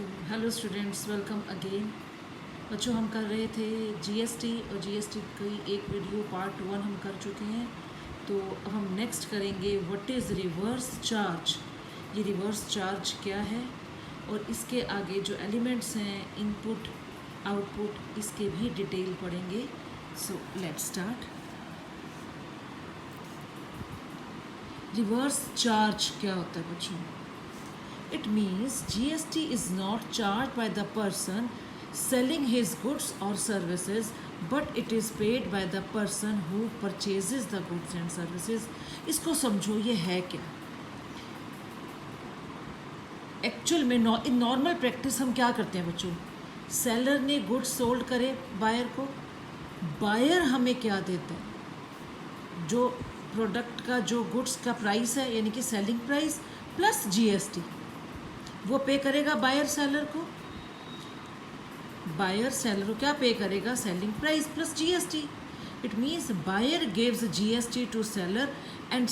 तो hello students, welcome again. बच्चों, हम कर रहे थे जीएसटी और जीएसटी की एक वीडियो पार्ट 1 हम कर चुके हैं। तो अब हम नेक्स्ट करेंगे व्हाट इज़ रिवर्स चार्ज। ये रिवर्स चार्ज क्या है और इसके आगे जो एलिमेंट्स हैं इनपुट आउटपुट, इसके भी डिटेल पढ़ेंगे। So let's start. Reverse charge क्या होता है बच्चों? It means GST is not charged by the person selling his goods or services, but it is paid by the person who purchases the goods and services. इसको समझो, ये है क्या? Actual में इन नॉर्मल प्रैक्टिस हम क्या करते हैं बच्चों? सेलर ने गुड्स सोल्ड करे बायर को, बायर हमें क्या देता है? जो प्रोडक्ट का जो गुड्स का प्राइस है, यानी कि सेलिंग प्राइस प्लस जीएसटी, वो पे करेगा बायर सेलर को। बायर सेलर को क्या पे करेगा? Selling price plus GST. It means buyer gives GST to seller and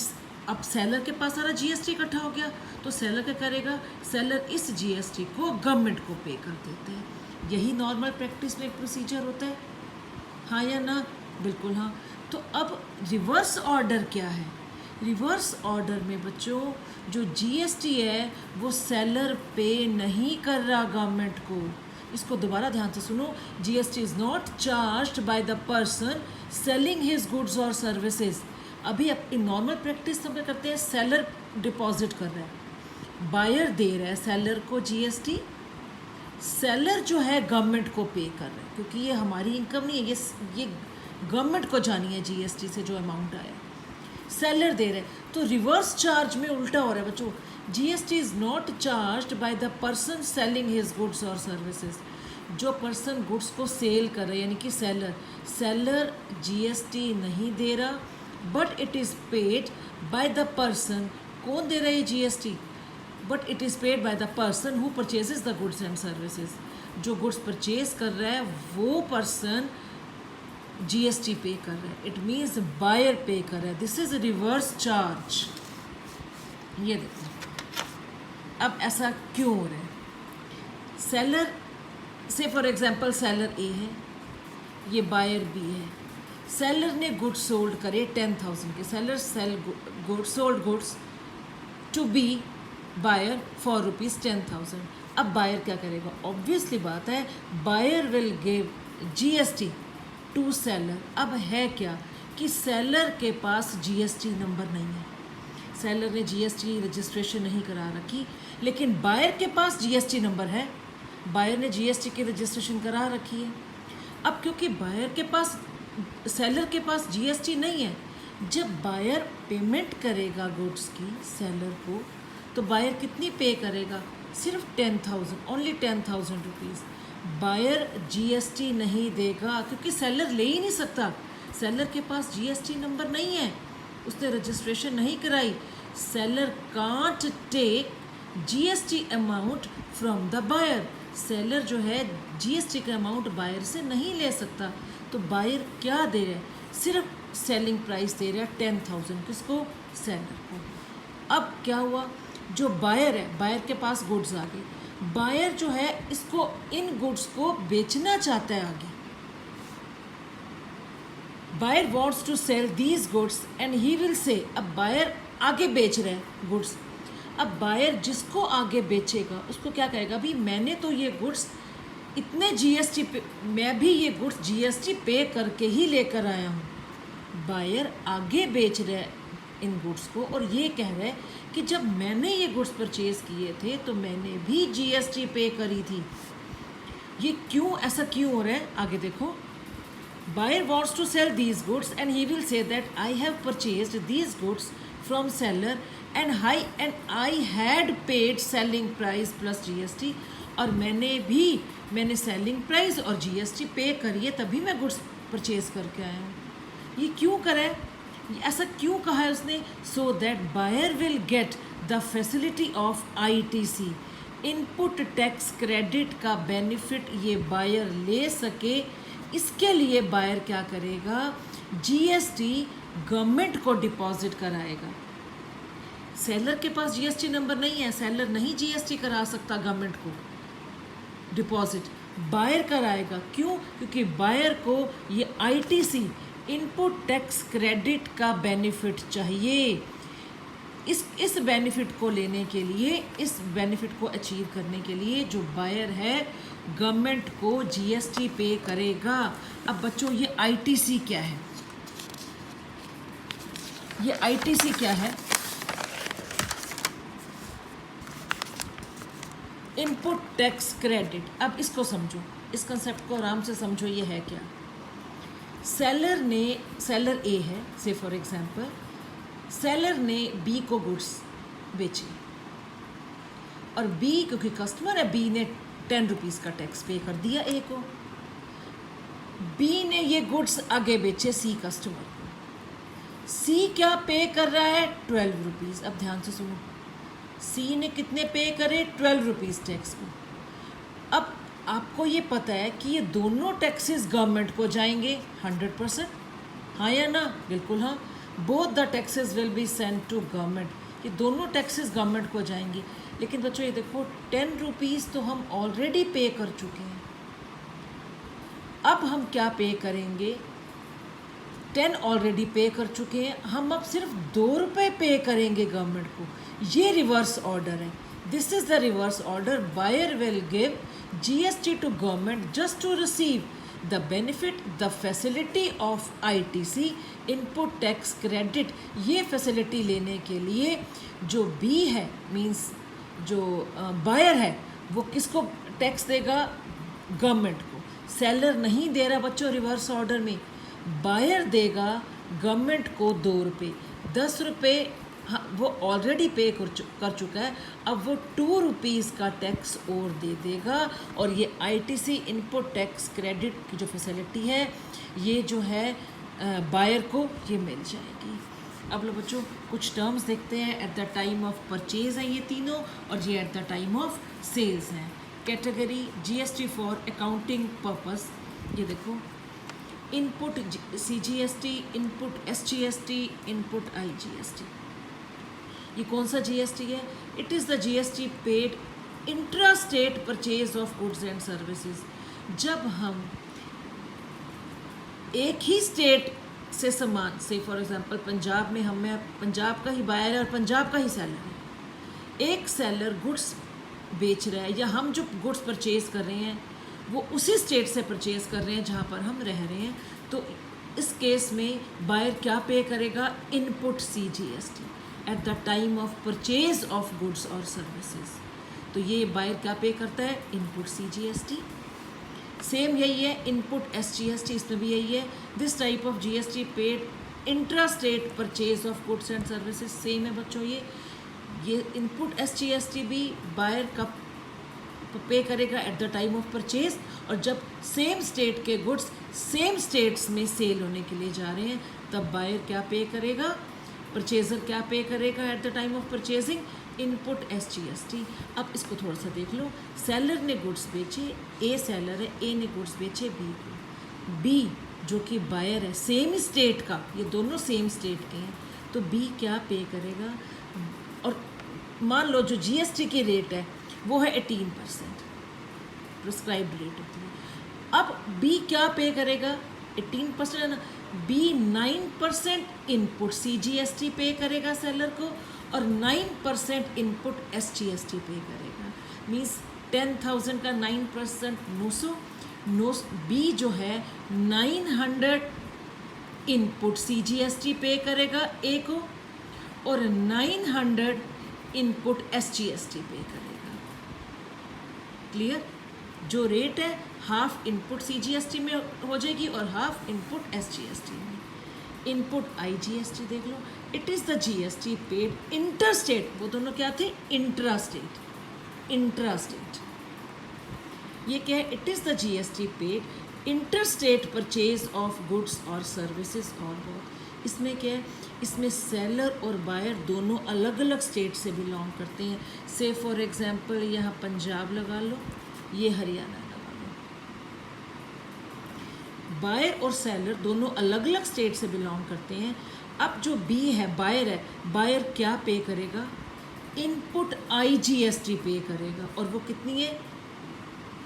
अब सेलर के पास सारा जीएसटी इकट्ठा हो गया, तो सेलर क्या करेगा? सेलर इस जीएसटी को गवर्नमेंट को पे कर देते हैं। यही नॉर्मल प्रैक्टिस में एक प्रोसीजर होता है, हाँ या ना? बिल्कुल हाँ। तो अब रिवर्स ऑर्डर क्या है? रिवर्स ऑर्डर में बच्चों जो जीएसटी है वो सेलर पे नहीं कर रहा गवर्नमेंट को। इसको दोबारा ध्यान से सुनो। GST is not charged by the person selling his goods और सर्विसेज। अभी इन नॉर्मल प्रैक्टिस हम क्या करते हैं? सेलर डिपॉजिट कर रहा है, बायर दे रहा है सेलर को जीएसटी, सेलर जो है गवर्नमेंट को पे कर रहा है, क्योंकि ये हमारी इनकम नहीं है, ये गवर्नमेंट को जानी है जीएसटी से जो अमाउंट आया, सेलर दे रहे हैं। तो रिवर्स चार्ज में उल्टा हो रहा है बच्चों। GST is not charged by the person selling his goods और सर्विसेज। जो पर्सन गुड्स को सेल कर रहा है, यानी कि सेलर जीएसटी नहीं दे रहा, but it is paid by the person. कौन दे रहा है GST? But it is paid by the person who purchases the goods and services. जो गुड्स परचेज कर रहा है वो पर्सन जीएसटी पे कर रहा है। इट मीन्स बायर पे कर रहा है। This is reverse charge. ये देखो, अब ऐसा क्यों हो रहा है? सेलर से फॉर एग्जांपल सेलर ए है, ये बायर बी है। सेलर ने गुड्स सोल्ड करे 10,000 के। Seller sold goods to B buyer for ₹10,000। अब बायर क्या करेगा? ऑब्वियसली बात है, buyer will give GST to seller. अब है क्या कि सेलर के पास जीएसटी नंबर नहीं है, सेलर ने जीएसटी रजिस्ट्रेशन नहीं करा रखी, लेकिन बायर के पास जीएसटी नंबर है, बायर ने जीएसटी की रजिस्ट्रेशन करा रखी है। अब क्योंकि बायर के पास सेलर के पास जीएसटी नहीं है, जब बायर पेमेंट करेगा गुड्स की सेलर को, तो बायर कितनी पे करेगा? सिर्फ 10,000, ओनली 10,000 रुपीज़। बायर जीएसटी नहीं देगा क्योंकि सेलर ले ही नहीं सकता, सेलर के पास जीएसटी नंबर नहीं है, उसने रजिस्ट्रेशन नहीं कराई। Seller can't take GST amount from the buyer. Seller जो है जीएसटी का अमाउंट बायर से नहीं ले सकता, तो बायर क्या दे रहा है? सिर्फ सेलिंग प्राइस दे रहा है 10,000। किसको? सेलर को। अब क्या हुआ? जो बायर है, बायर के पास गुड्स आ गए, बायर जो है इसको इन गुड्स को बेचना चाहता है आगे। Buyer wants to sell these goods and he will say. अब बायर आगे बेच रहा है गुड्स। अब बायर जिसको आगे बेचेगा उसको क्या कहेगा? भाई मैंने तो ये गुड्स इतने जीएसटी पे, मैं भी ये गुड्स जीएसटी पे करके ही लेकर आया हूँ। बायर आगे बेच रहा है इन गुड्स को और ये कह रहा है कि जब मैंने ये गुड्स परचेज किए थे तो मैंने भी जीएसटी पे करी थी। ये क्यों, ऐसा क्यों हो रहा है? आगे देखो। Buyer wants to sell these goods and he will say that I have purchased these goods from seller and I had paid selling price plus GST. और मैंने सेलिंग प्राइस और जीएसटी पे करी है, तभी मैं गुड्स परचेज करके आया हूँ। ये क्यों करा है? ऐसा क्यों कहा है उसने? So that buyer will get the facility of ITC, input tax credit का बेनिफिट ये बायर ले सके। इसके लिए बायर क्या करेगा? जीएसटी गवर्नमेंट को डिपॉजिट कराएगा। सेलर के पास जीएसटी नंबर नहीं है, सेलर नहीं जीएसटी करा सकता गवर्नमेंट को, डिपॉजिट बायर कराएगा। क्यों? क्योंकि बायर को ये आईटीसी इनपुट टैक्स क्रेडिट का बेनिफिट चाहिए। इस बेनिफिट को लेने के लिए, इस बेनिफिट को अचीव करने के लिए जो बायर है गवर्नमेंट को जीएसटी पे करेगा। अब बच्चों ये आईटीसी क्या है? ये आईटीसी क्या है? Input tax credit. अब इसको समझो, इस कंसेप्ट को आराम से समझो। ये है क्या? सेलर ए है, से फॉर एग्जांपल सेलर ने बी को गुड्स बेचे और बी क्योंकि कस्टमर है, बी ने 10 रुपीज़ का टैक्स पे कर दिया ए को। बी ने ये गुड्स आगे बेचे सी कस्टमर को। सी क्या पे कर रहा है? 12 रुपीज़। अब ध्यान से सुनो, सी ने कितने पे करे? 12 रुपीज़ टैक्स को। अब आपको ये पता है कि ये दोनों टैक्सेस गवर्नमेंट को जाएंगे 100%, हाँ या ना? बिल्कुल हाँ। Both the taxes will be sent to government, ये दोनों टैक्सेस गवर्नमेंट को जाएंगी। लेकिन बच्चों ये देखो 10 रुपीज़ तो हम ऑलरेडी पे कर चुके हैं। अब हम क्या पे करेंगे? 10 ऑलरेडी पे कर चुके हैं, हम अब सिर्फ 2 रुपये पे करेंगे गवर्नमेंट को। ये रिवर्स ऑर्डर है। This is the reverse order. Buyer will give GST to government just to receive the benefit, the facility of ITC input tax credit. ये फैसिलिटी लेने के लिए जो बी है, मींस जो बायर है, वो किसको टैक्स देगा? गवर्नमेंट को। सेलर नहीं दे रहा बच्चों रिवर्स ऑर्डर में, बायर देगा गवर्नमेंट को 2 रुपये। 10 रुपये हाँ वो ऑलरेडी पे कर चुका है, अब वो 2 रुपीज़ का टैक्स और दे देगा। और ये आईटीसी इनपुट टैक्स क्रेडिट की जो फैसिलिटी है, ये जो है बायर को ये मिल जाएगी। अब लो बच्चों कुछ टर्म्स देखते हैं। At the time of purchase हैं ये तीनों, और ये at the time of sales हैं। Category GST for accounting purpose, ये देखो input CGST, input SGST, input IGST. ये कौन सा जीएसटी है? It is the GST paid intra state purchase of goods and services. जब हम एक ही स्टेट से सामान, से फॉर एग्जांपल पंजाब में हमें, पंजाब का ही बायर है और पंजाब का ही सेलर है। एक सेलर गुड्स बेच रहा है या हम जो गुड्स परचेज कर रहे हैं वो उसी स्टेट से परचेज कर रहे हैं जहाँ पर हम रह रहे हैं, तो इस केस में बायर क्या पे करेगा? Input CGST eight the time of purchase of goods और सर्विसेज। तो ये बायर क्या पे करता है? Input CGST. सेम यही है इनपुट एसजीएसटी, इसमें भी यही है। This type of GST paid intra state purchase of goods and services. Same है बच्चों, ये इनपुट एसजीएसटी भी बायर का पे करेगा eight the time of purchase, और जब सेम स्टेट के गुड्स सेम स्टेट्स में सेल होने के लिए जा रहे हैं तब बायर क्या पे करेगा? परचेजर क्या पे करेगा eight the time of purchasing? Input SGST. अब इसको थोड़ा सा देख लो। सेलर ने गुड्स बेचे, ए सेलर है, ए ने गुड्स बेचे बी को। बी जो कि बायर है सेम स्टेट का, ये दोनों सेम स्टेट के हैं, तो बी क्या पे करेगा? और मान लो जो जीएसटी की रेट है वो है 18%, प्रिस्क्राइब्ड रेट होती है। अब बी क्या पे करेगा? 18% है ना। बी 9% इनपुट सीजीएसटी पे करेगा सेलर को, और 9% इनपुट एसजीएसटी पे करेगा। मीन्स 10,000 का 9% 900। बी जो है 900 इनपुट सीजीएसटी पे करेगा ए को, और 900 इनपुट एसजीएसटी पे करेगा। क्लियर? जो रेट है हाफ इनपुट सीजीएसटी में हो जाएगी और हाफ इनपुट एसजीएसटी में। इनपुट आईजीएसटी देख लो। It is the GST paid inter state, वो दोनों क्या थे? Intra state. इंट्रा स्टेट ये क्या है? It is the GST paid inter state purchase of goods और सर्विसेज और बोथ। इसमें क्या है? इसमें सेलर और बायर दोनों अलग अलग स्टेट से बिलोंग करते हैं। से फॉर एग्जांपल यहाँ पंजाब लगा लो, ये हरियाणा लगा लो। बायर और सेलर दोनों अलग अलग स्टेट से बिलोंग करते हैं। अब जो बी है बायर है, बायर क्या पे करेगा? इनपुट आईजीएसटी पे करेगा, और वो कितनी है?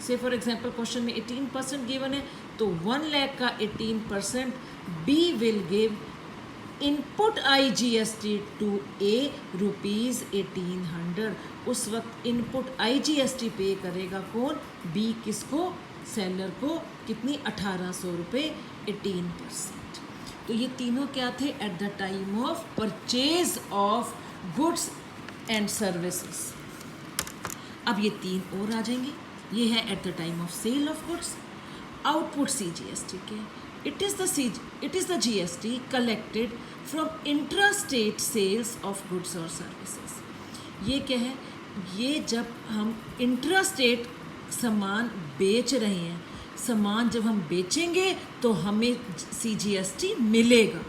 से फॉर एग्जांपल क्वेश्चन में 18% गिवन है, तो 1 लाख का 18% B will give input IGST to A rupees 1800। उस वक्त इनपुट IGST पे करेगा कौन? बी। किसको? सेलर को। कितनी? 1800 रुपये, 18%। तो ये तीनों क्या थे? At the time of purchase of goods and services. अब ये तीन और आ जाएंगे। ये है at the time of sale of goods. Output CGST के, it is the GST collected from intra state sales of goods और सर्विसेज। ये क्या है? ये जब हम इंट्रा स्टेट सामान बेच रहे हैं, सामान जब हम बेचेंगे तो हमें CGST मिलेगा।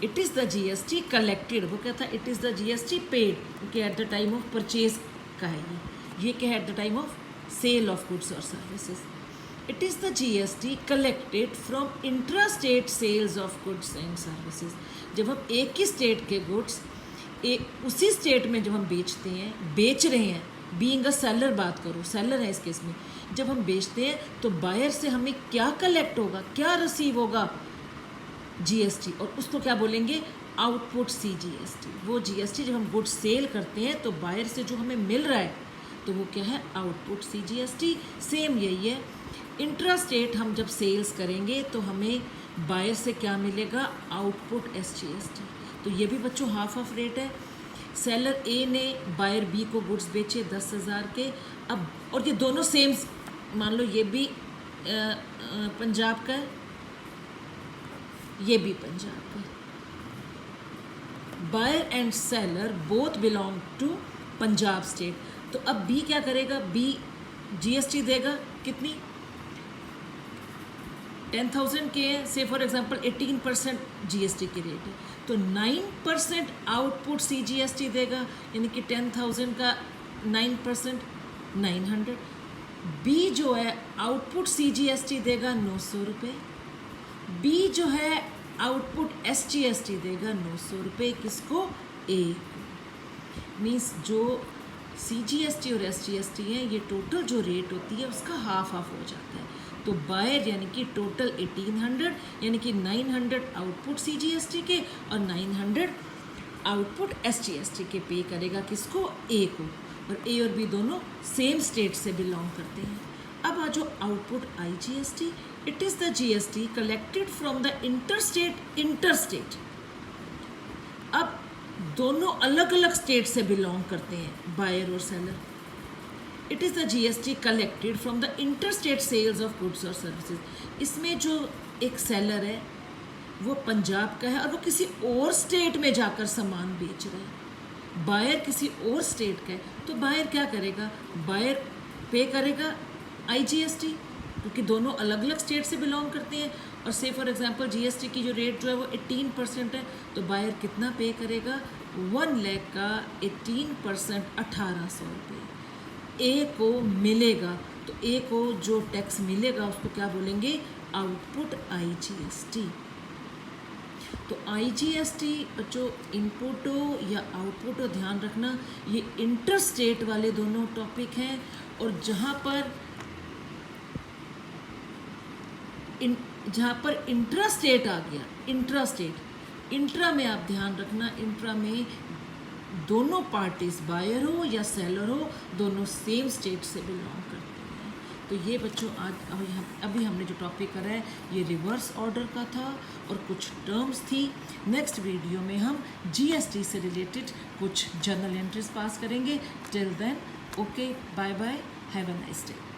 It is the GST collected, वो क्या था? It is the GST paid, क्योंकि at the time of purchase का है ये क्या है? At the time of sale of goods और services. It is the GST collected from intra state sales of goods and services. जब हम एक ही स्टेट के गुड्स उसी स्टेट में जब हम बेच रहे हैं, बीइंग अ सेलर बात करो, सेलर है इस केस में, जब हम बेचते हैं तो बायर से हमें क्या कलेक्ट होगा, क्या रिसीव होगा? GST। और उसको क्या बोलेंगे? Output CGST। वो GST जब हम गुड्स सेल करते हैं तो बायर से जो हमें मिल रहा है तो वो क्या है? Output CGST। सेम यही है, इंट्रा स्टेट हम जब सेल्स करेंगे तो हमें बायर से क्या मिलेगा? Output SGST। तो ये भी बच्चों हाफ ऑफ रेट है। सेलर ए ने बायर बी को गुड्स बेचे 10,000 के। अब और ये दोनों सेम, मान लो ये भी पंजाब का है, ये भी पंजाब का। Buyer and seller both belong to Punjab state. तो अब बी क्या करेगा? बी GST देगा। कितनी? 10,000 के हैं, से फॉर एग्जांपल 18% GST की रेट है, तो 9% आउटपुट CGST देगा, यानी कि 10,000 का 9% 900। बी जो है आउटपुट CGST देगा 900 रुपये। बी जो है आउटपुट SGST देगा 900 रुपये। किसको? ए। मीन्स जो CGST और SGST है, ये टोटल जो रेट होती है उसका हाफ हाफ हो जाता है। तो बायर यानी कि टोटल 1800, यानी कि 900 आउटपुट CGST के और 900 आउटपुट SGST के पे करेगा। किसको? ए को। और ए और बी दोनों सेम स्टेट से बिलोंग करते हैं। अब आ जाओ output IGST। It is the GST collected from the interstate. अब दोनों अलग अलग स्टेट से बिलोंग करते हैं, बायर और seller. It is the GST collected from the interstate sales of goods और सर्विसेज। इसमें जो एक सेलर है वो पंजाब का है और वो किसी और स्टेट में जाकर सामान बेच रहा है। बायर किसी और स्टेट का है, तो बायर क्या करेगा? बायर पे करेगा IGST, क्योंकि दोनों अलग अलग स्टेट से बिलोंग करते हैं। और से फॉर एग्जांपल GST की जो रेट जो है वो 18% है, तो बायर कितना पे करेगा? 1 लाख का 18% 1800 रुपये ए को मिलेगा। तो ए को जो टैक्स मिलेगा उसको क्या बोलेंगे? Output IGST। तो IGST बच्चों इनपुट हो या आउटपुट हो, ध्यान रखना ये इंटर स्टेट वाले दोनों टॉपिक हैं। और जहाँ पर इंट्रा स्टेट आ गया, इंट्रा स्टेट, इंट्रा में आप ध्यान रखना, इंट्रा में दोनों पार्टीज बायर हो या सेलर हो, दोनों सेम स्टेट से बिलोंग करते हैं। तो ये बच्चों आज अभी हमने जो टॉपिक करा है ये रिवर्स ऑर्डर का था और कुछ टर्म्स थी। नेक्स्ट वीडियो में हम GST से रिलेटेड कुछ जर्नल एंट्रीज पास करेंगे। Till then okay, bye bye, have a nice day.